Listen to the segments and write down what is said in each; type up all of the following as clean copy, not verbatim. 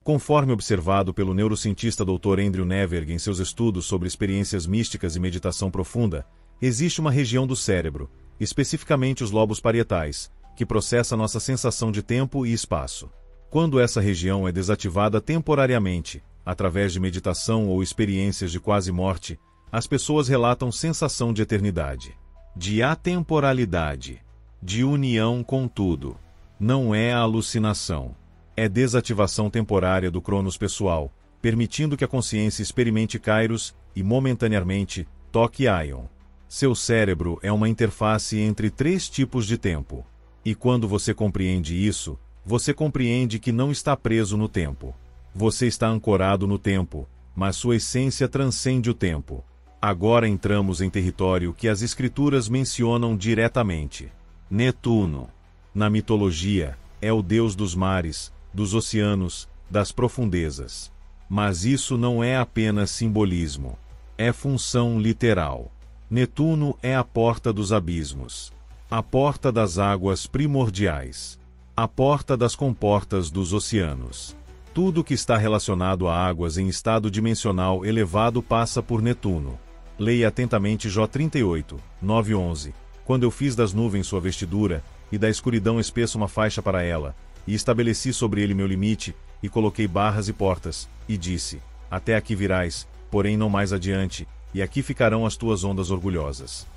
Conforme observado pelo neurocientista Dr. Andrew Neverg em seus estudos sobre experiências místicas e meditação profunda, existe uma região do cérebro, especificamente os lobos parietais, que processa nossa sensação de tempo e espaço. Quando essa região é desativada temporariamente, através de meditação ou experiências de quase morte, as pessoas relatam sensação de eternidade, de atemporalidade, de união com tudo. Não é alucinação. É desativação temporária do cronos pessoal, permitindo que a consciência experimente Kairos e, momentaneamente, toque Aion. Seu cérebro é uma interface entre 3 tipos de tempo. E quando você compreende isso, você compreende que não está preso no tempo. Você está ancorado no tempo, mas sua essência transcende o tempo. Agora entramos em território que as escrituras mencionam diretamente. Netuno. Na mitologia, é o deus dos mares, dos oceanos, das profundezas. Mas isso não é apenas simbolismo. É função literal. Netuno é a porta dos abismos. A porta das águas primordiais. A porta das comportas dos oceanos. Tudo que está relacionado a águas em estado dimensional elevado passa por Netuno. Leia atentamente Jó 38, 9-11. Quando eu fiz das nuvens sua vestidura, e da escuridão espessa uma faixa para ela, e estabeleci sobre ele meu limite, e coloquei barras e portas, e disse, até aqui virás, porém não mais adiante, e aqui ficarão as tuas ondas orgulhosas.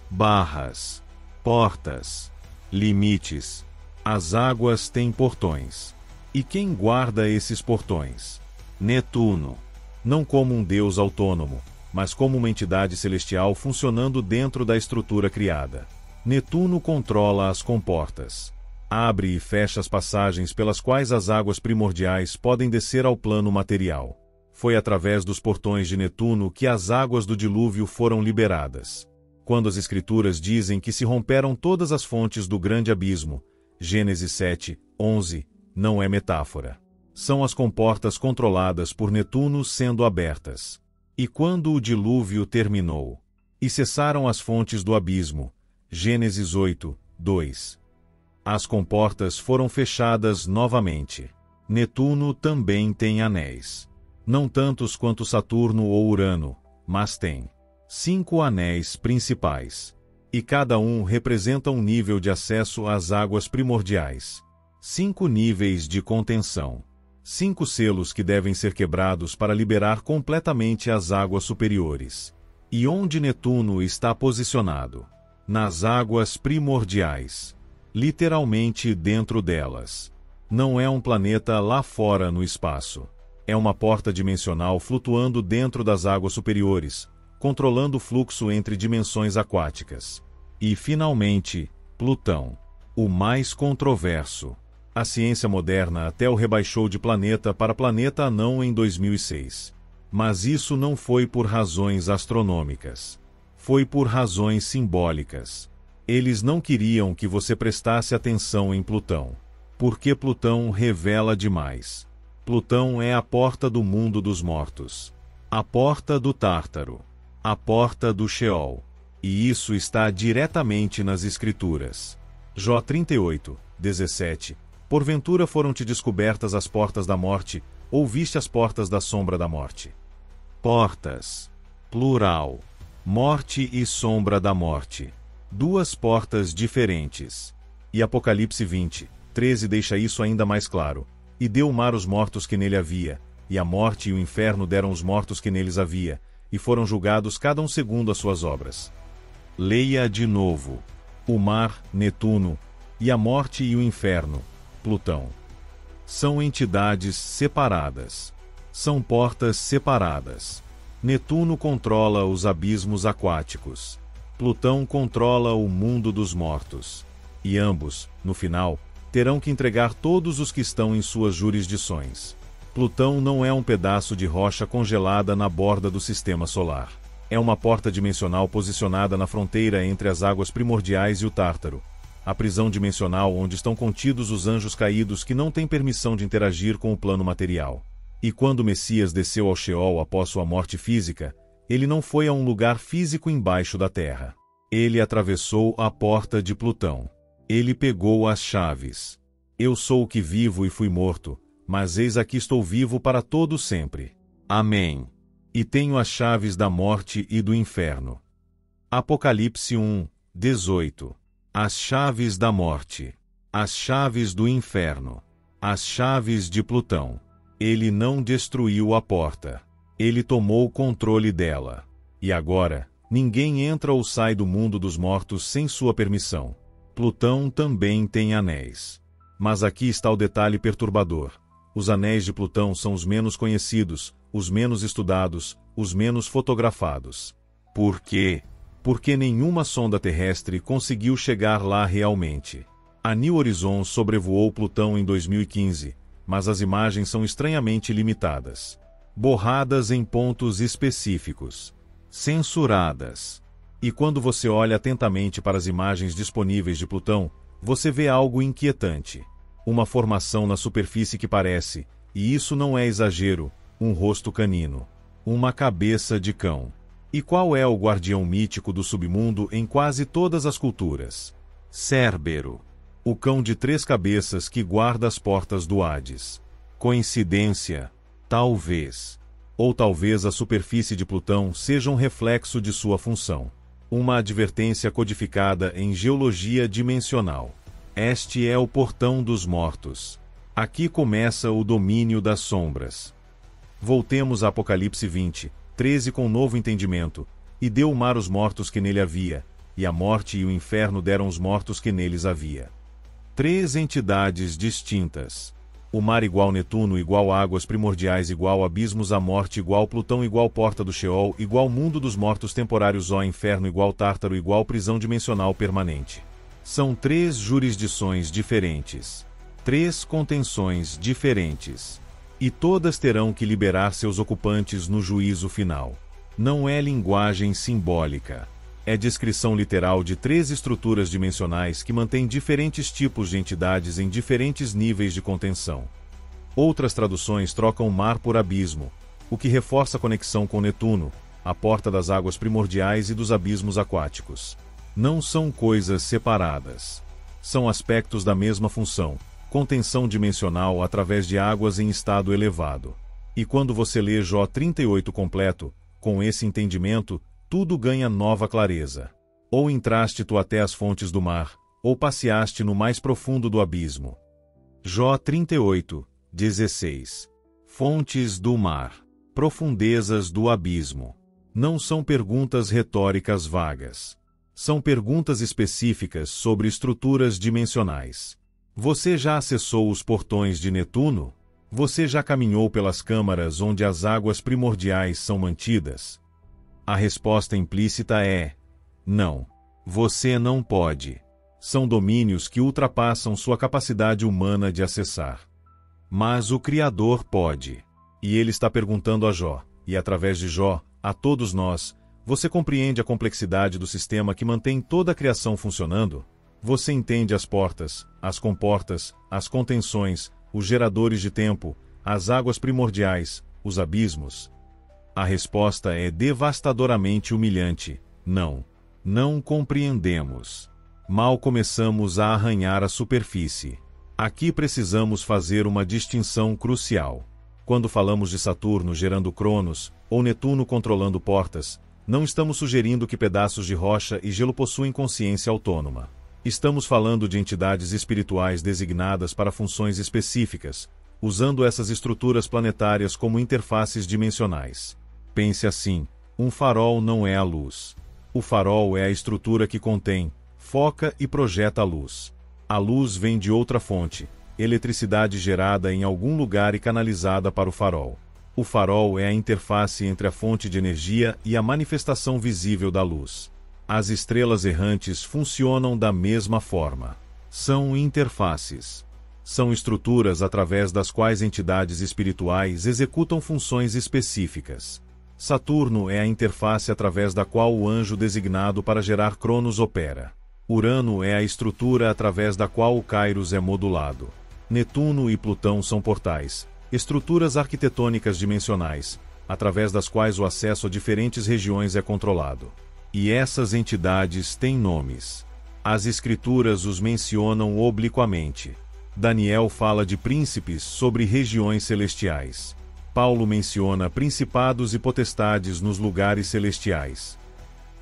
Barras, portas, limites. As águas têm portões. E quem guarda esses portões? Netuno. Não como um deus autônomo, mas como uma entidade celestial funcionando dentro da estrutura criada. Netuno controla as comportas. Abre e fecha as passagens pelas quais as águas primordiais podem descer ao plano material. Foi através dos portões de Netuno que as águas do dilúvio foram liberadas. Quando as escrituras dizem que se romperam todas as fontes do grande abismo, Gênesis 7, 11, não é metáfora. São as comportas controladas por Netuno sendo abertas. E quando o dilúvio terminou, e cessaram as fontes do abismo, Gênesis 8, 2. As comportas foram fechadas novamente. Netuno também tem anéis. Não tantos quanto Saturno ou Urano, mas tem 5 anéis principais. E cada um representa um nível de acesso às águas primordiais. 5 níveis de contenção. 5 selos que devem ser quebrados para liberar completamente as águas superiores. E onde Netuno está posicionado? Nas águas primordiais. Literalmente dentro delas. Não é um planeta lá fora no espaço. É uma porta dimensional flutuando dentro das águas superiores, controlando o fluxo entre dimensões aquáticas. E, finalmente, Plutão. O mais controverso. A ciência moderna até o rebaixou de planeta para planeta anão em 2006. Mas isso não foi por razões astronômicas. Foi por razões simbólicas. Eles não queriam que você prestasse atenção em Plutão. Porque Plutão revela demais. Plutão é a porta do mundo dos mortos. A porta do Tártaro. A porta do Sheol. E isso está diretamente nas Escrituras. Jó 38, 17. Porventura foram-te descobertas as portas da morte, ou viste as portas da sombra da morte? Portas. Plural. Morte e sombra da morte. 2 portas diferentes. E Apocalipse 20, 13 deixa isso ainda mais claro. E deu o mar os mortos que nele havia, e a morte e o inferno deram os mortos que neles havia, e foram julgados cada um segundo as suas obras. Leia de novo. O mar, Netuno, e a morte e o inferno, Plutão. São entidades separadas. São portas separadas. Netuno controla os abismos aquáticos. Plutão controla o mundo dos mortos. E ambos, no final, terão que entregar todos os que estão em suas jurisdições. Plutão não é um pedaço de rocha congelada na borda do sistema solar. É uma porta dimensional posicionada na fronteira entre as águas primordiais e o Tártaro. A prisão dimensional onde estão contidos os anjos caídos que não têm permissão de interagir com o plano material. E quando o Messias desceu ao Sheol após sua morte física, ele não foi a um lugar físico embaixo da terra. Ele atravessou a porta de Plutão. Ele pegou as chaves. Eu sou o que vivo e fui morto, mas eis aqui estou vivo para todo sempre. Amém. E tenho as chaves da morte e do inferno. Apocalipse 1, 18. As chaves da morte. As chaves do inferno. As chaves de Plutão. Ele não destruiu a porta. Ele tomou o controle dela. E agora, ninguém entra ou sai do mundo dos mortos sem sua permissão. Plutão também tem anéis. Mas aqui está o detalhe perturbador. Os anéis de Plutão são os menos conhecidos, os menos estudados, os menos fotografados. Por quê? Porque nenhuma sonda terrestre conseguiu chegar lá realmente. A New Horizons sobrevoou Plutão em 2015, mas as imagens são estranhamente limitadas. Borradas em pontos específicos. Censuradas. E quando você olha atentamente para as imagens disponíveis de Plutão, você vê algo inquietante. Uma formação na superfície que parece, e isso não é exagero, um rosto canino. Uma cabeça de cão. E qual é o guardião mítico do submundo em quase todas as culturas? Cérbero. O cão de 3 cabeças que guarda as portas do Hades. Coincidência? Talvez. Ou talvez a superfície de Plutão seja um reflexo de sua função. Uma advertência codificada em geologia dimensional. Este é o portão dos mortos. Aqui começa o domínio das sombras. Voltemos a Apocalipse 20, 13 com novo entendimento. E deu o mar os mortos que nele havia, e a morte e o inferno deram os mortos que neles havia. 3 entidades distintas. O mar igual Netuno igual águas primordiais igual abismos a morte igual Plutão igual porta do Sheol igual mundo dos mortos temporários ó inferno igual Tártaro igual prisão dimensional permanente. São 3 jurisdições diferentes. 3 contenções diferentes. E todas terão que liberar seus ocupantes no juízo final. Não é linguagem simbólica. É descrição literal de 3 estruturas dimensionais que mantêm diferentes tipos de entidades em diferentes níveis de contenção. Outras traduções trocam mar por abismo, o que reforça a conexão com Netuno, a porta das águas primordiais e dos abismos aquáticos. Não são coisas separadas. São aspectos da mesma função, contenção dimensional através de águas em estado elevado. E quando você lê Jó 38 completo, com esse entendimento, tudo ganha nova clareza. Ou entraste tu até as fontes do mar, ou passeaste no mais profundo do abismo. Jó 38, 16. Fontes do mar. Profundezas do abismo. Não são perguntas retóricas vagas. São perguntas específicas sobre estruturas dimensionais. Você já acessou os portões de Netuno? Você já caminhou pelas câmaras onde as águas primordiais são mantidas? A resposta implícita é: não. Você não pode. São domínios que ultrapassam sua capacidade humana de acessar. Mas o Criador pode. E ele está perguntando a Jó, e através de Jó, a todos nós: você compreende a complexidade do sistema que mantém toda a criação funcionando? Você entende as portas, as comportas, as contenções, os geradores de tempo, as águas primordiais, os abismos? A resposta é devastadoramente humilhante: não. Não compreendemos. Mal começamos a arranhar a superfície. Aqui precisamos fazer uma distinção crucial. Quando falamos de Saturno gerando Cronos, ou Netuno controlando portas, não estamos sugerindo que pedaços de rocha e gelo possuem consciência autônoma. Estamos falando de entidades espirituais designadas para funções específicas, usando essas estruturas planetárias como interfaces dimensionais. Pense assim: um farol não é a luz. O farol é a estrutura que contém, foca e projeta a luz. A luz vem de outra fonte, eletricidade gerada em algum lugar e canalizada para o farol. O farol é a interface entre a fonte de energia e a manifestação visível da luz. As estrelas errantes funcionam da mesma forma. São interfaces. São estruturas através das quais entidades espirituais executam funções específicas. Saturno é a interface através da qual o anjo designado para gerar Cronos opera. Urano é a estrutura através da qual o Kairos é modulado. Netuno e Plutão são portais, estruturas arquitetônicas dimensionais, através das quais o acesso a diferentes regiões é controlado. E essas entidades têm nomes. As escrituras os mencionam obliquamente. Daniel fala de príncipes sobre regiões celestiais. Paulo menciona principados e potestades nos lugares celestiais.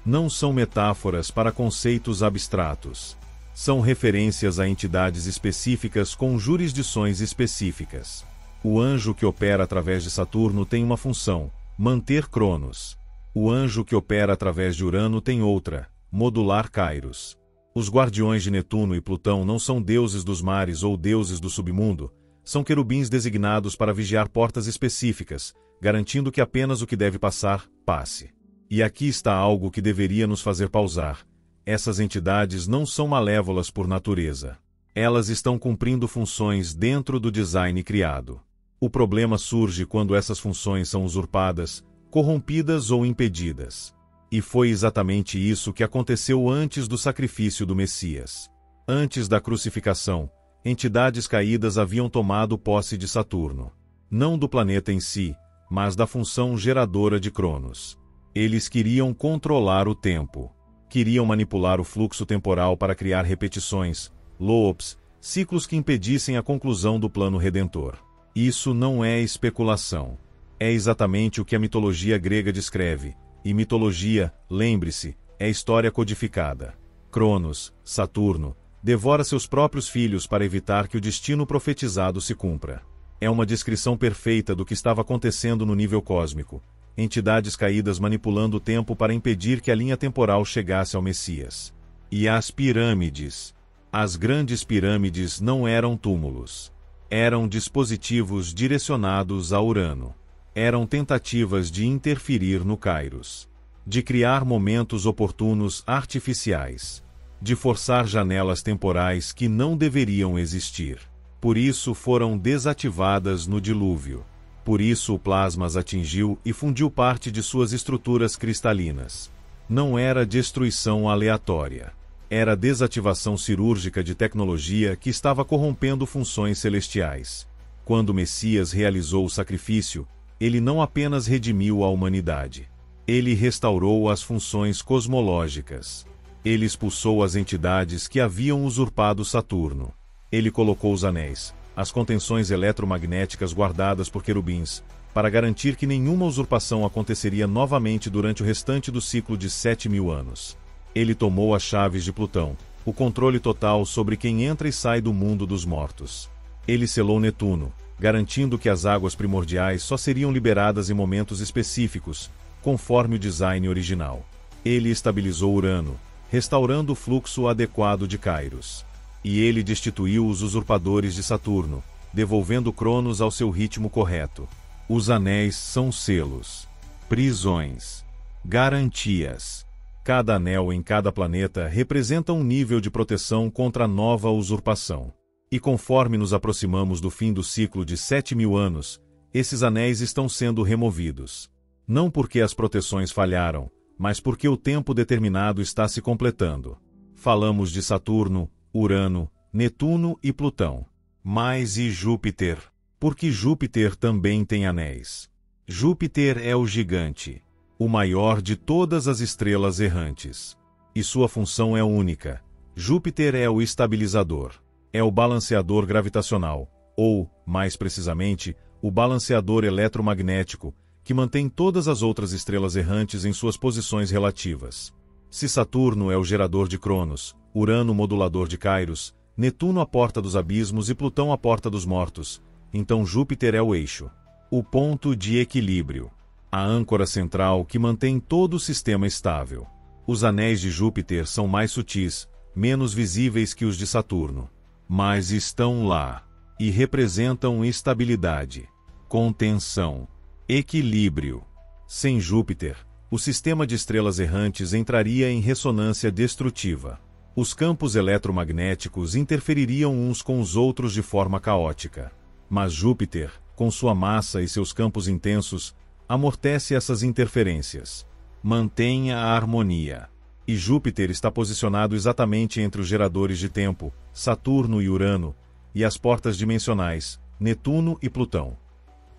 Não são metáforas para conceitos abstratos. São referências a entidades específicas com jurisdições específicas. O anjo que opera através de Saturno tem uma função: manter Cronos. O anjo que opera através de Urano tem outra: modular Kairos. Os guardiões de Netuno e Plutão não são deuses dos mares ou deuses do submundo, são querubins designados para vigiar portas específicas, garantindo que apenas o que deve passar, passe. E aqui está algo que deveria nos fazer pausar. Essas entidades não são malévolas por natureza. Elas estão cumprindo funções dentro do design criado. O problema surge quando essas funções são usurpadas, corrompidas ou impedidas. E foi exatamente isso que aconteceu antes do sacrifício do Messias. Antes da crucificação, entidades caídas haviam tomado posse de Saturno. Não do planeta em si, mas da função geradora de Cronos. Eles queriam controlar o tempo. Queriam manipular o fluxo temporal para criar repetições, loops, ciclos que impedissem a conclusão do plano redentor. Isso não é especulação. É exatamente o que a mitologia grega descreve. E mitologia, lembre-se, é história codificada. Cronos, Saturno, devora seus próprios filhos para evitar que o destino profetizado se cumpra. É uma descrição perfeita do que estava acontecendo no nível cósmico. Entidades caídas manipulando o tempo para impedir que a linha temporal chegasse ao Messias. E as pirâmides. As grandes pirâmides não eram túmulos. Eram dispositivos direcionados a Urano. Eram tentativas de interferir no Kairos. De criar momentos oportunos artificiais. De forçar janelas temporais que não deveriam existir. Por isso foram desativadas no dilúvio. Por isso o plasma as atingiu e fundiu parte de suas estruturas cristalinas. Não era destruição aleatória. Era desativação cirúrgica de tecnologia que estava corrompendo funções celestiais. Quando o Messias realizou o sacrifício, ele não apenas redimiu a humanidade. Ele restaurou as funções cosmológicas. Ele expulsou as entidades que haviam usurpado Saturno. Ele colocou os anéis, as contenções eletromagnéticas guardadas por querubins, para garantir que nenhuma usurpação aconteceria novamente durante o restante do ciclo de 7.000 anos. Ele tomou as chaves de Plutão, o controle total sobre quem entra e sai do mundo dos mortos. Ele selou Netuno, garantindo que as águas primordiais só seriam liberadas em momentos específicos, conforme o design original. Ele estabilizou Urano, restaurando o fluxo adequado de Kairos. E ele destituiu os usurpadores de Saturno, devolvendo Cronos ao seu ritmo correto. Os anéis são selos, prisões, garantias. Cada anel em cada planeta representa um nível de proteção contra a nova usurpação. E conforme nos aproximamos do fim do ciclo de 7.000 anos, esses anéis estão sendo removidos. Não porque as proteções falharam, mas porque o tempo determinado está se completando. Falamos de Saturno, Urano, Netuno e Plutão. Mas e Júpiter? Porque Júpiter também tem anéis. Júpiter é o gigante, o maior de todas as estrelas errantes. E sua função é única. Júpiter é o estabilizador. É o balanceador gravitacional, ou, mais precisamente, o balanceador eletromagnético, que mantém todas as outras estrelas errantes em suas posições relativas. Se Saturno é o gerador de Cronos, Urano o modulador de Kairos, Netuno a porta dos abismos e Plutão a porta dos mortos, então Júpiter é o eixo, o ponto de equilíbrio, a âncora central que mantém todo o sistema estável. Os anéis de Júpiter são mais sutis, menos visíveis que os de Saturno, mas estão lá, e representam estabilidade, contenção, equilíbrio. Sem Júpiter, o sistema de estrelas errantes entraria em ressonância destrutiva. Os campos eletromagnéticos interfeririam uns com os outros de forma caótica. Mas Júpiter, com sua massa e seus campos intensos, amortece essas interferências. Mantém a harmonia. E Júpiter está posicionado exatamente entre os geradores de tempo, Saturno e Urano, e as portas dimensionais, Netuno e Plutão.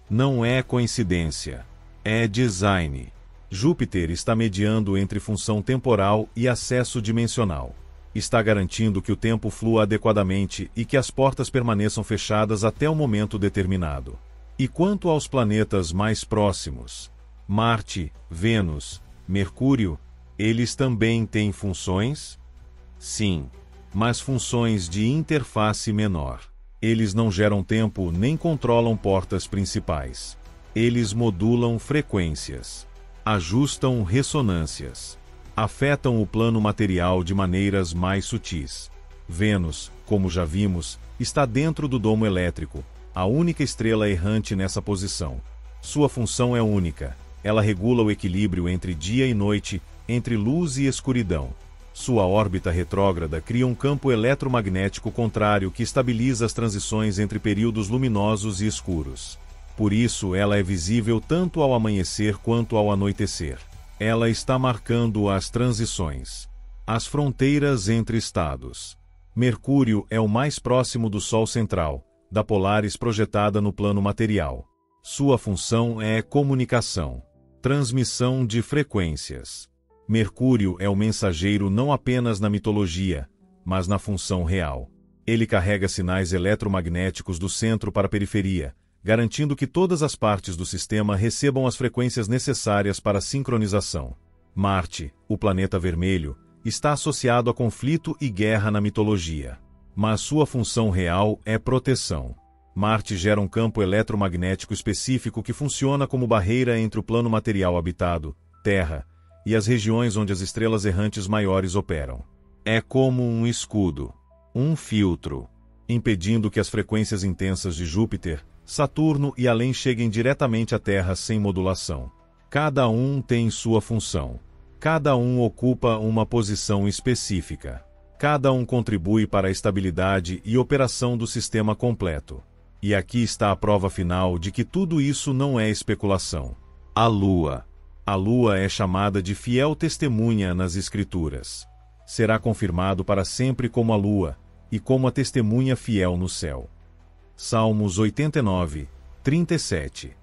Não é coincidência. É design. Júpiter está mediando entre função temporal e acesso dimensional. Está garantindo que o tempo flua adequadamente e que as portas permaneçam fechadas até o momento determinado. E quanto aos planetas mais próximos, Marte, Vênus, Mercúrio, eles também têm funções? Sim, mas funções de interface menor. Eles não geram tempo nem controlam portas principais. Eles modulam frequências, ajustam ressonâncias, afetam o plano material de maneiras mais sutis. Vênus, como já vimos, está dentro do domo elétrico, a única estrela errante nessa posição. Sua função é única. Ela regula o equilíbrio entre dia e noite, entre luz e escuridão. Sua órbita retrógrada cria um campo eletromagnético contrário que estabiliza as transições entre períodos luminosos e escuros. Por isso, ela é visível tanto ao amanhecer quanto ao anoitecer. Ela está marcando as transições, as fronteiras entre estados. Mercúrio é o mais próximo do Sol central, da Polaris projetada no plano material. Sua função é comunicação, transmissão de frequências. Mercúrio é o mensageiro não apenas na mitologia, mas na função real. Ele carrega sinais eletromagnéticos do centro para a periferia, garantindo que todas as partes do sistema recebam as frequências necessárias para a sincronização. Marte, o planeta vermelho, está associado a conflito e guerra na mitologia. Mas sua função real é proteção. Marte gera um campo eletromagnético específico que funciona como barreira entre o plano material habitado, Terra, e as regiões onde as estrelas errantes maiores operam. É como um escudo, um filtro, impedindo que as frequências intensas de Júpiter, Saturno e além cheguem diretamente à Terra sem modulação. Cada um tem sua função. Cada um ocupa uma posição específica. Cada um contribui para a estabilidade e operação do sistema completo. E aqui está a prova final de que tudo isso não é especulação. A Lua. A Lua é chamada de fiel testemunha nas Escrituras. Será confirmado para sempre como a Lua, e como a testemunha fiel no céu. Salmos 89, 37.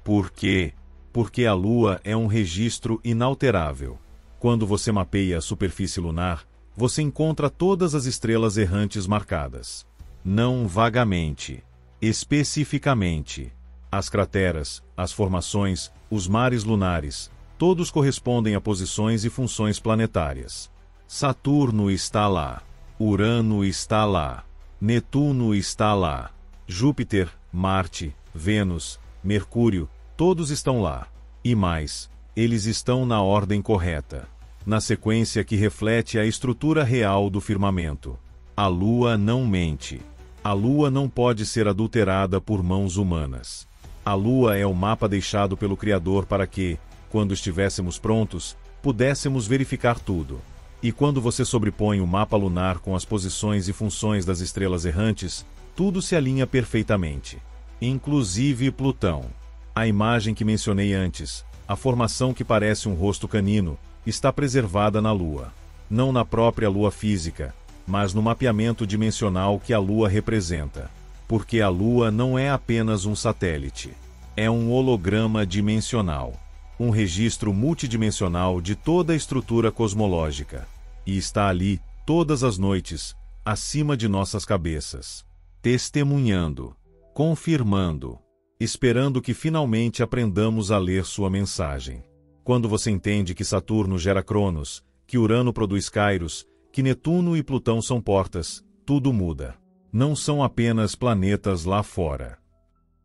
Por quê? Porque a Lua é um registro inalterável. Quando você mapeia a superfície lunar, você encontra todas as estrelas errantes marcadas. Não vagamente, especificamente. As crateras, as formações, os mares lunares, todos correspondem a posições e funções planetárias. Saturno está lá. Urano está lá. Netuno está lá. Júpiter, Marte, Vênus, Mercúrio, todos estão lá. E mais, eles estão na ordem correta, na sequência que reflete a estrutura real do firmamento. A Lua não mente. A Lua não pode ser adulterada por mãos humanas. A Lua é o mapa deixado pelo Criador para que, quando estivéssemos prontos, pudéssemos verificar tudo. E quando você sobrepõe o mapa lunar com as posições e funções das estrelas errantes, tudo se alinha perfeitamente. Inclusive Plutão. A imagem que mencionei antes, a formação que parece um rosto canino, está preservada na Lua. Não na própria Lua física, mas no mapeamento dimensional que a Lua representa. Porque a Lua não é apenas um satélite. É um holograma dimensional. Um registro multidimensional de toda a estrutura cosmológica. E está ali, todas as noites, acima de nossas cabeças. Testemunhando, confirmando, esperando que finalmente aprendamos a ler sua mensagem. Quando você entende que Saturno gera Cronos, que Urano produz Kairos, que Netuno e Plutão são portas, tudo muda. Não são apenas planetas lá fora.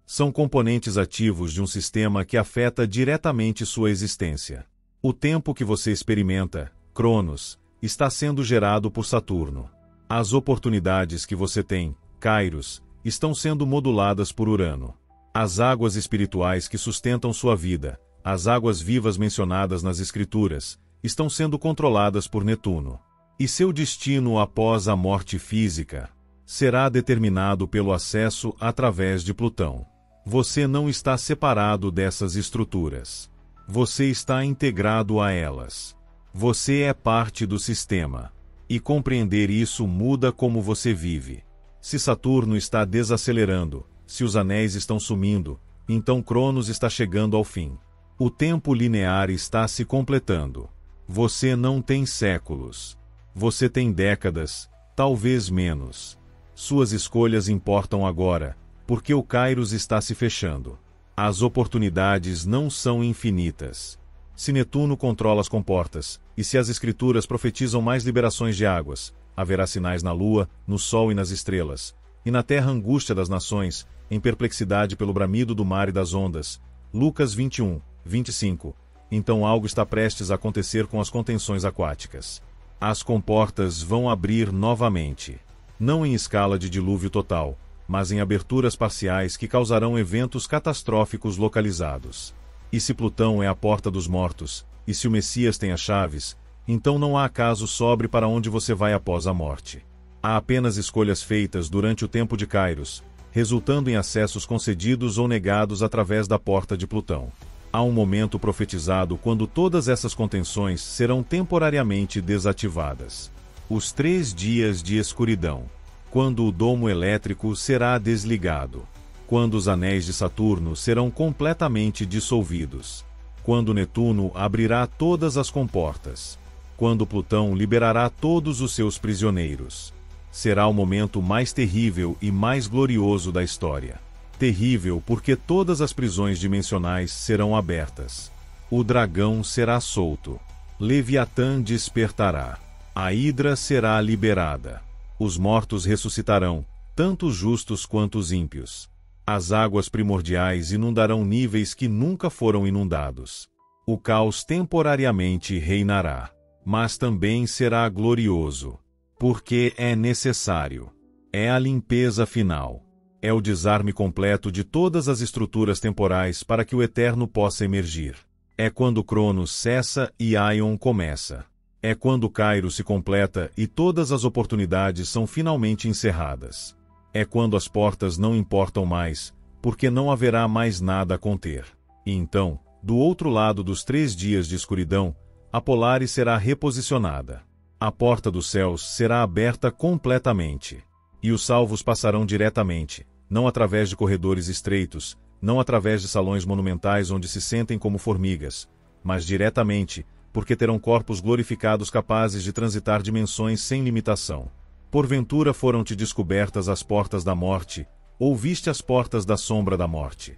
São componentes ativos de um sistema que afeta diretamente sua existência. O tempo que você experimenta, Cronos, está sendo gerado por Saturno. As oportunidades que você tem, Kairos, estão sendo moduladas por Urano. As águas espirituais que sustentam sua vida, as águas vivas mencionadas nas Escrituras, estão sendo controladas por Netuno. E seu destino após a morte física será determinado pelo acesso através de Plutão. Você não está separado dessas estruturas. Você está integrado a elas. Você é parte do sistema. E compreender isso muda como você vive. Se Saturno está desacelerando, se os anéis estão sumindo, então Cronos está chegando ao fim. O tempo linear está se completando. Você não tem séculos. Você tem décadas, talvez menos. Suas escolhas importam agora, porque o Kairos está se fechando. As oportunidades não são infinitas. Se Netuno controla as comportas, e se as escrituras profetizam mais liberações de águas, haverá sinais na lua, no sol e nas estrelas, e na terra angústia das nações, em perplexidade pelo bramido do mar e das ondas. Lucas 21, 25. Então algo está prestes a acontecer com as contenções aquáticas. As comportas vão abrir novamente. Não em escala de dilúvio total, mas em aberturas parciais que causarão eventos catastróficos localizados. E se Plutão é a porta dos mortos, e se o Messias tem as chaves, então não há acaso sobre para onde você vai após a morte. Há apenas escolhas feitas durante o tempo de Kairos, resultando em acessos concedidos ou negados através da porta de Plutão. Há um momento profetizado quando todas essas contenções serão temporariamente desativadas. Os 3 dias de escuridão. Quando o domo elétrico será desligado. Quando os anéis de Saturno serão completamente dissolvidos. Quando Netuno abrirá todas as comportas. Quando Plutão liberará todos os seus prisioneiros. Será o momento mais terrível e mais glorioso da história. Terrível porque todas as prisões dimensionais serão abertas. O dragão será solto. Leviatã despertará. A Hidra será liberada. Os mortos ressuscitarão, tanto os justos quanto os ímpios. As águas primordiais inundarão níveis que nunca foram inundados. O caos temporariamente reinará. Mas também será glorioso. Porque é necessário. É a limpeza final. É o desarme completo de todas as estruturas temporais para que o Eterno possa emergir. É quando Cronos cessa e Aion começa. É quando Kairos se completa e todas as oportunidades são finalmente encerradas. É quando as portas não importam mais, porque não haverá mais nada a conter. E então, do outro lado dos 3 dias de escuridão, a Polaris será reposicionada. A porta dos céus será aberta completamente. E os salvos passarão diretamente, não através de corredores estreitos, não através de salões monumentais onde se sentem como formigas, mas diretamente, porque terão corpos glorificados capazes de transitar dimensões sem limitação. Porventura foram-te descobertas as portas da morte, ou viste as portas da sombra da morte?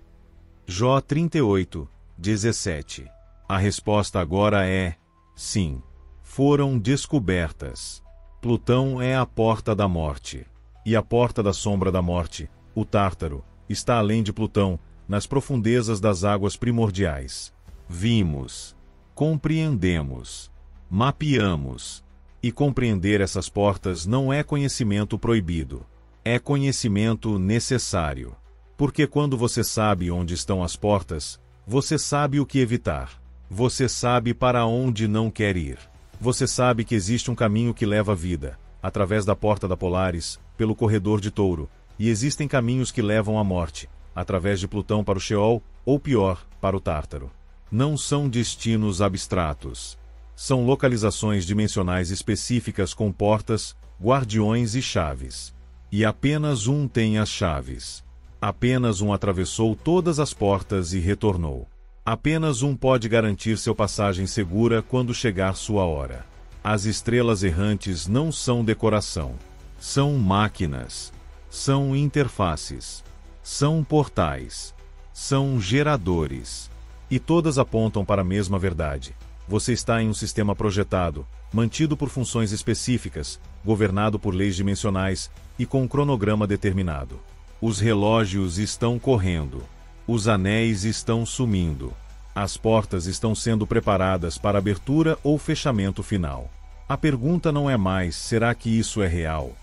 Jó 38, 17. A resposta agora é: sim. Foram descobertas. Plutão é a porta da morte. E a porta da sombra da morte, o Tártaro, está além de Plutão, nas profundezas das águas primordiais. Vimos, compreendemos, mapeamos. E compreender essas portas não é conhecimento proibido. É conhecimento necessário. Porque quando você sabe onde estão as portas, você sabe o que evitar. Você sabe para onde não quer ir. Você sabe que existe um caminho que leva à vida, através da porta da Polaris, pelo corredor de Touro, e existem caminhos que levam à morte, através de Plutão para o Sheol, ou pior, para o Tártaro. Não são destinos abstratos. São localizações dimensionais específicas com portas, guardiões e chaves. E apenas um tem as chaves. Apenas um atravessou todas as portas e retornou. Apenas um pode garantir seu passagem segura quando chegar sua hora. As estrelas errantes não são decoração. São máquinas. São interfaces. São portais. São geradores. E todas apontam para a mesma verdade. Você está em um sistema projetado, mantido por funções específicas, governado por leis dimensionais e com um cronograma determinado. Os relógios estão correndo. Os anéis estão sumindo. As portas estão sendo preparadas para abertura ou fechamento final. A pergunta não é mais: será que isso é real?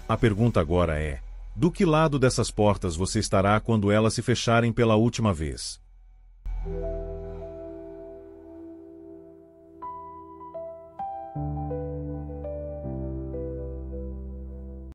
A pergunta agora é: do que lado dessas portas você estará quando elas se fecharem pela última vez?